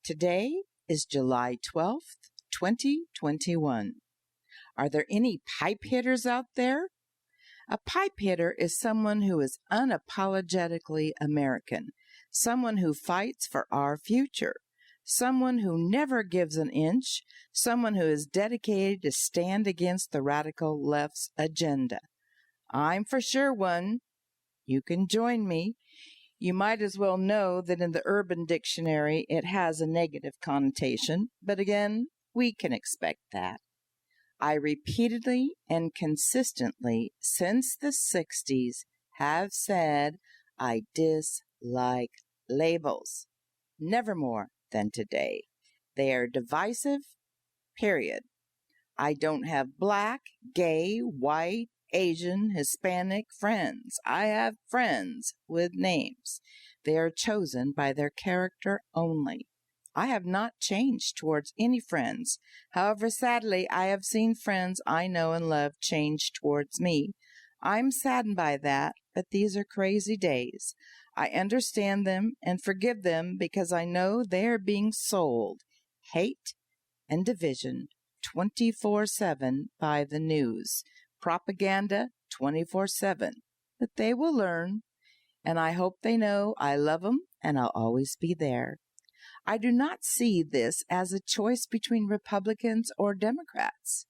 Today is July 12th, 2021. Are there any pipe hitters out there? A pipe hitter is someone who is unapologetically American, someone who fights for our future, someone who never gives an inch, someone who is dedicated to stand against the radical left's agenda. I'm for sure one. You can join me. You might as well know that in the Urban Dictionary it has a negative connotation, but again, we can expect that. I repeatedly and consistently since the 60s have said I dislike labels. Never more than today. They are divisive, period. I don't have black, gay, white, Asian, Hispanic friends. I have friends with names. They are chosen by their character only. I have not changed towards any friends. However, sadly, I have seen friends I know and love change towards me. I'm saddened by that, but these are crazy days. I understand them and forgive them because I know they are being sold hate and division 24/7 by the news. Propaganda 24/7. But they will learn, and I hope they know I love them and I'll always be there. I do not see this as a choice between Republicans or Democrats.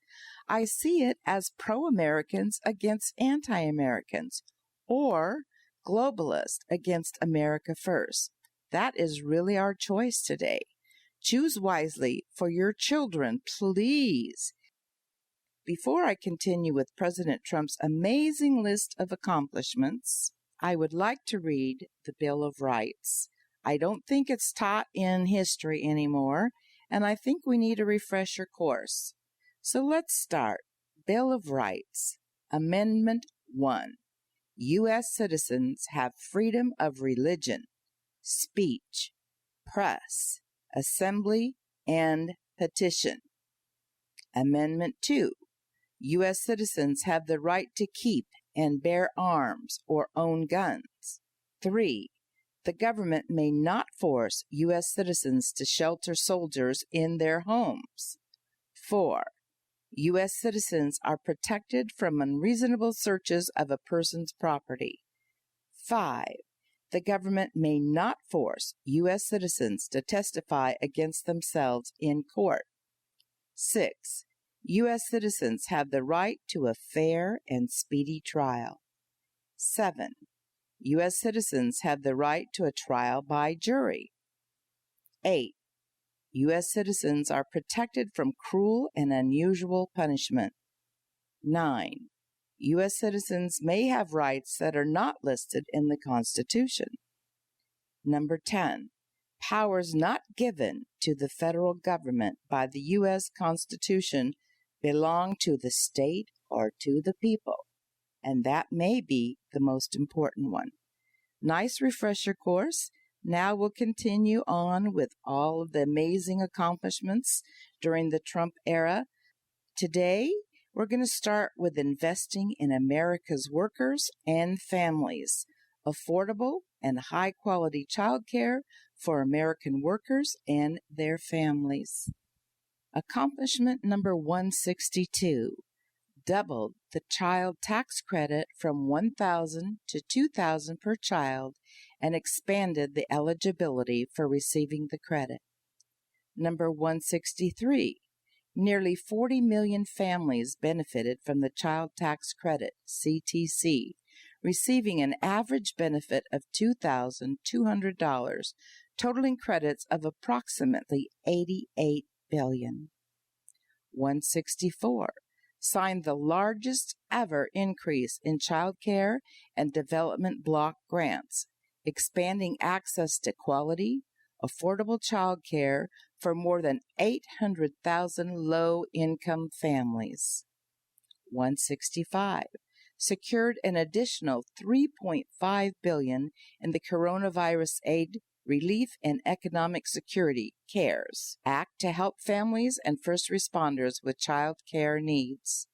I see it as pro-Americans against anti-Americans or globalists against America first. That is really our choice today. Choose wisely for your children, please. Before I continue with President Trump's amazing list of accomplishments, I would like to read the Bill of Rights. I don't think it's taught in history anymore, and I think we need a refresher course. So let's start. Bill of Rights, Amendment 1. U.S. citizens have freedom of religion, speech, press, assembly, and petition. Amendment 2. U.S. citizens have the right to keep and bear arms or own guns. 3. The government may not force U.S. citizens to shelter soldiers in their homes. 4. U.S. citizens are protected from unreasonable searches of a person's property. 5. The government may not force U.S. citizens to testify against themselves in court. 6. U.S. citizens have the right to a fair and speedy trial. 7. U.S. citizens have the right to a trial by jury. 8. U.S. citizens are protected from cruel and unusual punishment. 9. U.S. citizens may have rights that are not listed in the Constitution. Number 10. Powers not given to the federal government by the U.S. Constitution belong to the state or to the people, and that may be the most important one. Nice refresher course. Now we'll continue on with all of the amazing accomplishments during the Trump era. Today, we're going to start with investing in America's workers and families, affordable and high-quality childcare for American workers and their families. Accomplishment number 162, doubled the child tax credit from $1,000 to $2,000 per child and expanded the eligibility for receiving the credit. Number 163, nearly 40 million families benefited from the Child Tax Credit, CTC, receiving an average benefit of $2,200, totaling credits of approximately $88 billion. 164, signed the largest ever increase in child care and development block grants, expanding access to quality, affordable child care for more than 800,000 low-income families. 165, secured an additional $3.5 billion in the Coronavirus Aid, Relief, and Economic Security CARES Act to help families and first responders with child care needs.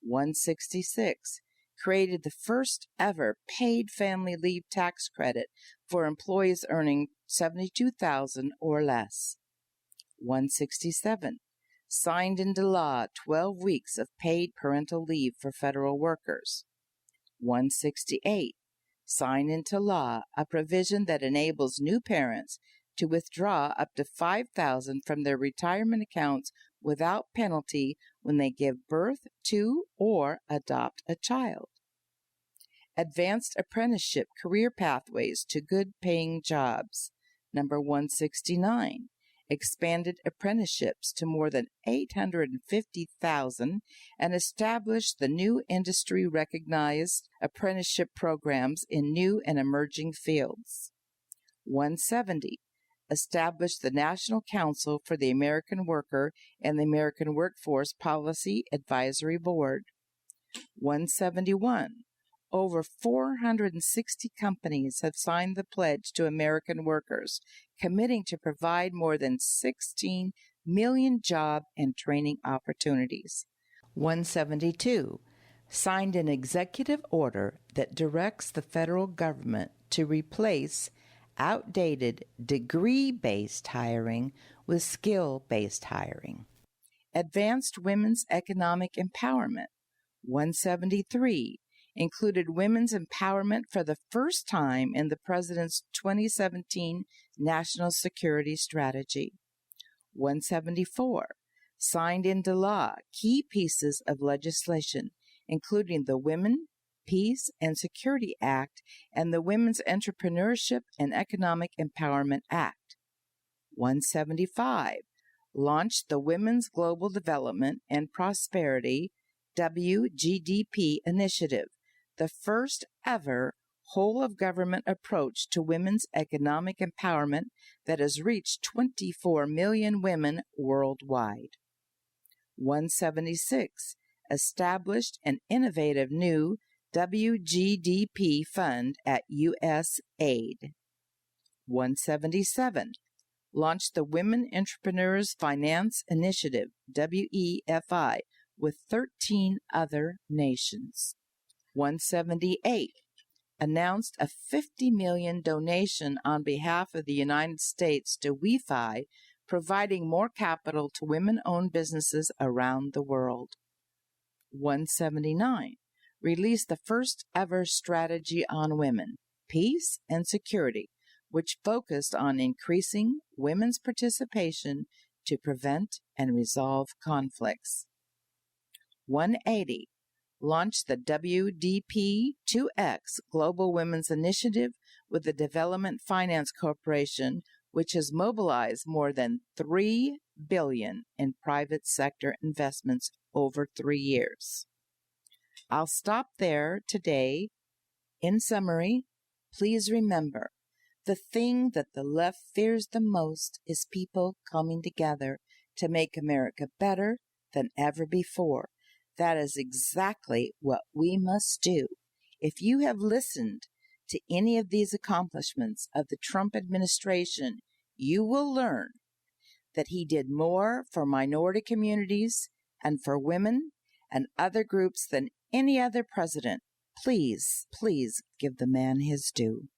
166, created the first ever paid family leave tax credit for employees earning $72,000 or less. 167. Signed into law 12 weeks of paid parental leave for federal workers. 168. Signed into law a provision that enables new parents to withdraw up to $5,000 from their retirement accounts without penalty when they give birth to or adopt a child. Advanced apprenticeship career pathways to good-paying jobs. Number 169. Expanded apprenticeships to more than 850,000 and established the new industry-recognized apprenticeship programs in new and emerging fields. 170. Established the National Council for the American Worker and the American Workforce Policy Advisory Board. 171. Over 460 companies have signed the pledge to American workers, committing to provide more than 16 million job and training opportunities. 172. Signed an executive order that directs the federal government to replace outdated degree-based hiring with skill-based hiring. Advanced women's economic empowerment. 173. Included women's empowerment for the first time in the President's 2017 National Security Strategy. 174. Signed into law key pieces of legislation, including the Women, Peace, and Security Act and the Women's Entrepreneurship and Economic Empowerment Act. 175. Launched the Women's Global Development and Prosperity WGDP initiative, the first ever whole-of-government approach to women's economic empowerment that has reached 24 million women worldwide. 176. Established an innovative new WGDP fund at U.S. Aid. 177. Launched the Women Entrepreneurs Finance Initiative, WEFI, with 13 other nations. 178. Announced a $50 million donation on behalf of the United States to WEFI, providing more capital to women-owned businesses around the world. 179. Released the first ever strategy on women, peace, and security, which focused on increasing women's participation to prevent and resolve conflicts. 180. Launched the WDP2X Global Women's Initiative with the Development Finance Corporation, which has mobilized more than $3 billion in private sector investments over 3 years. I'll stop there today. In summary, please remember, the thing that the left fears the most is people coming together to make America better than ever before. That is exactly what we must do. If you have listened to any of these accomplishments of the Trump administration, you will learn that he did more for minority communities and for women and other groups than any other president. Please, please give the man his due.